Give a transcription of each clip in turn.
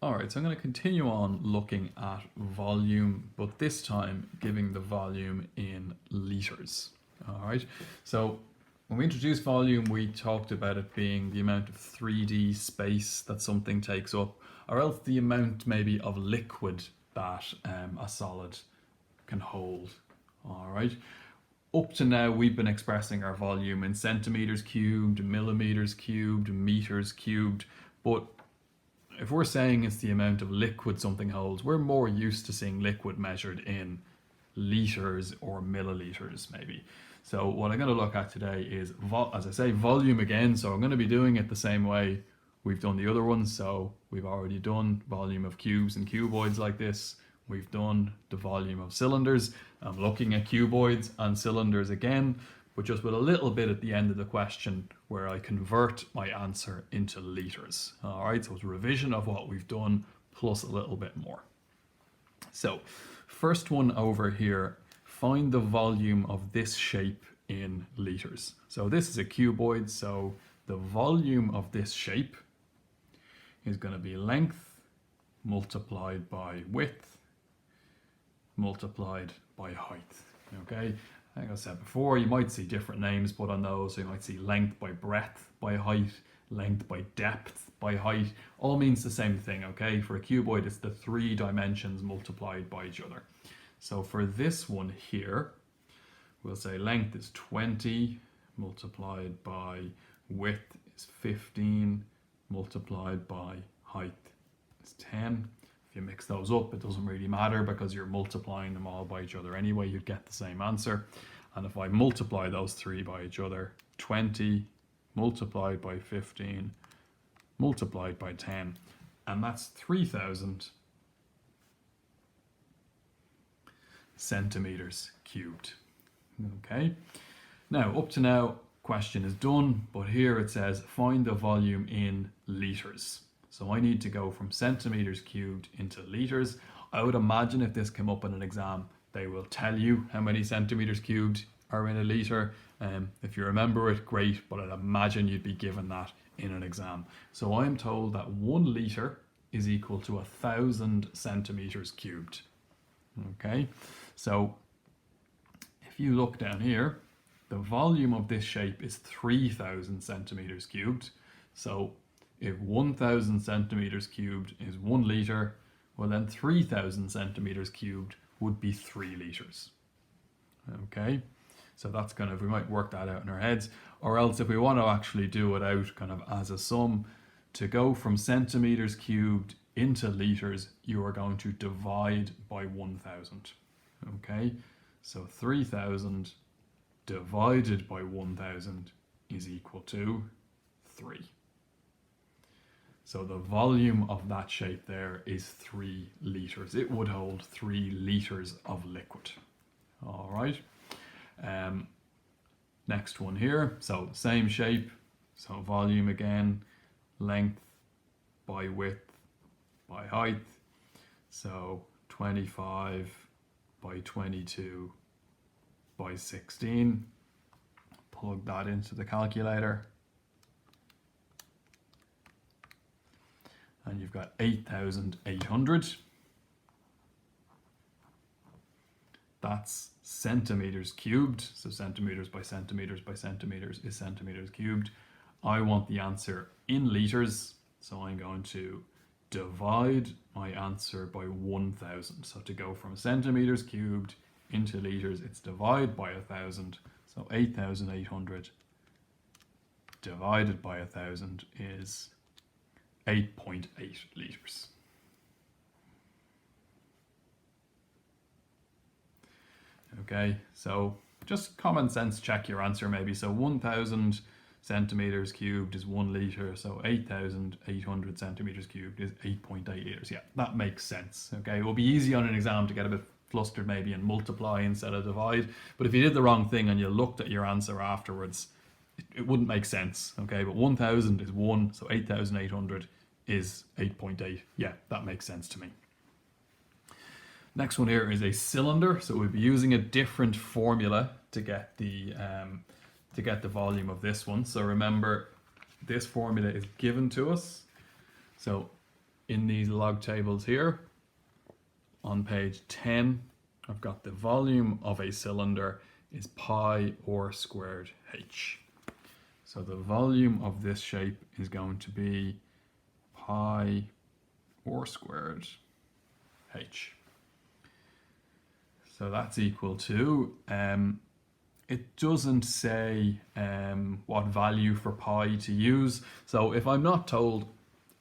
All right, so I'm going to continue on looking at volume, but this time giving the volume in litres. All right, so when we introduced volume, we talked about it being the amount of 3D space that something takes up, or else the amount maybe of liquid that a solid can hold. All right. Up to now, we've been expressing our volume in centimeters cubed, millimeters cubed, meters cubed, but if we're saying it's the amount of liquid something holds, we're more used to seeing liquid measured in litres or milliliters maybe. So what I'm going to look at today is, as I say, volume again. So I'm going to be doing it the same way we've done the other ones. So we've already done volume of cubes and cuboids like this. We've done the volume of cylinders. I'm looking at cuboids and cylinders again, but just with a little bit at the end of the question where I convert my answer into litres. All right, so it's a revision of what we've done plus a little bit more. So first one over here, find the volume of this shape in litres. So this is a cuboid, so the volume of this shape is going to be length multiplied by width multiplied by height. Okay, like I said before, you might see different names put on those. So you might see length by breadth by height, length by depth by height. All means the same thing, okay? For a cuboid, it's the 3 dimensions multiplied by each other. So for this one here, we'll say length is 20 multiplied by width is 15 multiplied by height is 10. If you mix those up, it doesn't really matter because you're multiplying them all by each other anyway, you'd get the same answer. And if I multiply those 3 by each other, 20 multiplied by 15 multiplied by 10, and that's 3,000 centimeters cubed. Okay, now up to now question is done, but here it says find the volume in litres. So I need to go from centimeters cubed into litres. I would imagine if this came up in an exam, they will tell you how many centimeters cubed are in a litre. If you remember it, great, but I'd imagine you'd be given that in an exam. So I'm told that 1 litre is equal to 1,000 centimeters cubed. Okay, so if you look down here, the volume of this shape is 3,000 centimeters cubed. So if 1,000 centimeters cubed is 1 litre, well then 3,000 centimeters cubed would be 3 litres. Okay, so that's kind of, we might work that out in our heads, or else if we want to actually do it out kind of as a sum, to go from centimeters cubed into litres, you are going to divide by 1,000. Okay, so 3,000 divided by 1,000 is equal to 3. So the volume of that shape there is 3 litres. It would hold 3 litres of liquid. All right. Next one here. So same shape. So volume again, length by width by height. So 25 by 22 by 16. Plug that into the calculator. And you've got 8,800. That's centimeters cubed. So centimeters by centimeters by centimeters is centimeters cubed. I want the answer in litres, so I'm going to divide my answer by 1,000. So to go from centimeters cubed into litres, it's divide by 1,000. So 8,800 divided by 1,000 is 8.8 litres. Okay, so just common sense check your answer maybe. So 1,000 centimeters cubed is 1 litre, so 8,800 centimeters cubed is 8.8 litres. Yeah, that makes sense. Okay, it will be easy on an exam to get a bit flustered maybe and multiply instead of divide, but if you did the wrong thing and you looked at your answer afterwards, it wouldn't make sense. Okay, but 1,000 is 1, so 8,800 is 8.8. Yeah, that makes sense to me. Next one here is a cylinder, so we'll be using a different formula to get the volume of this one. So remember, this formula is given to us. So in these log tables here, on page 10, I've got the volume of a cylinder is pi r squared h. So the volume of this shape is going to be pi r squared h. So that's equal to, it doesn't say what value for pi to use. So if I'm not told,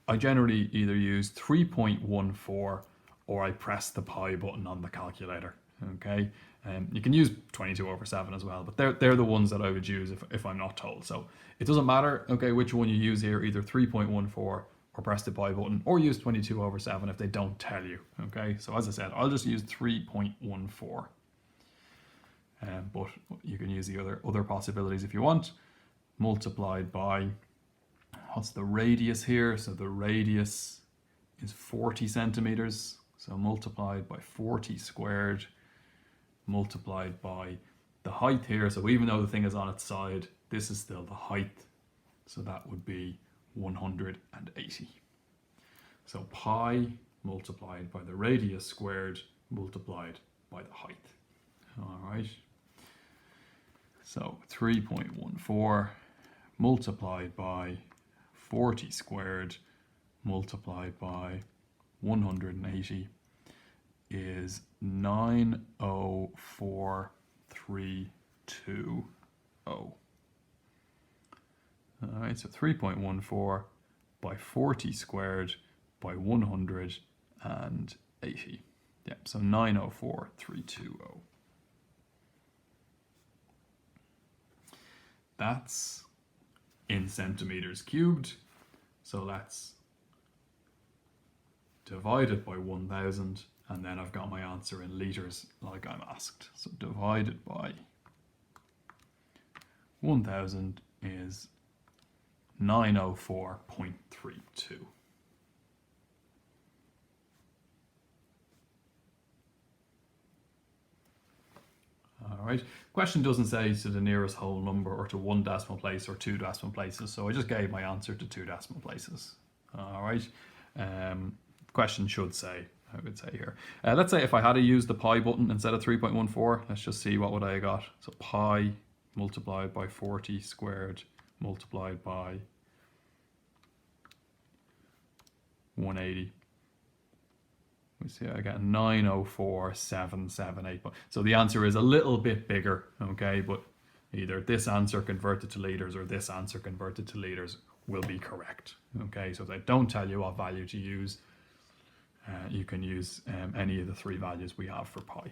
I generally either use 3.14 or I press the pi button on the calculator. Okay, you can use 22/7 as well, but they're the ones that I would use if I'm not told. So it doesn't matter, okay, which one you use here, either 3.14 or press the pi button, or use 22/7 if they don't tell you. Okay, so as I said, I'll just use 3.14. But you can use the other possibilities if you want. Multiplied by, what's the radius here? So the radius is 40 centimeters. So multiplied by 40 squared, multiplied by the height here. So even though the thing is on its side, this is still the height. So that would be 180. So pi multiplied by the radius squared multiplied by the height. All right. So 3.14 multiplied by 40 squared multiplied by 180 is 904,320. All right, so 3.14 by 40 squared by 180. Yeah, so 904,320. That's in centimeters cubed. So let's divide it by 1000, and then I've got my answer in litres like I'm asked. So divided by 1000 is 904.32. All right, question doesn't say to the nearest whole number or to 1 decimal place or 2 decimal places, so I just gave my answer to 2 decimal places. All right, question should say, I would say here. Let's say if I had to use the pi button instead of 3.14, let's just see what would I got. So pi multiplied by 40 squared multiplied by 180. We see I get 904,778. So the answer is a little bit bigger, okay? But either this answer converted to litres or this answer converted to litres will be correct, okay? So if they don't tell you what value to use, you can use any of the 3 values we have for pi.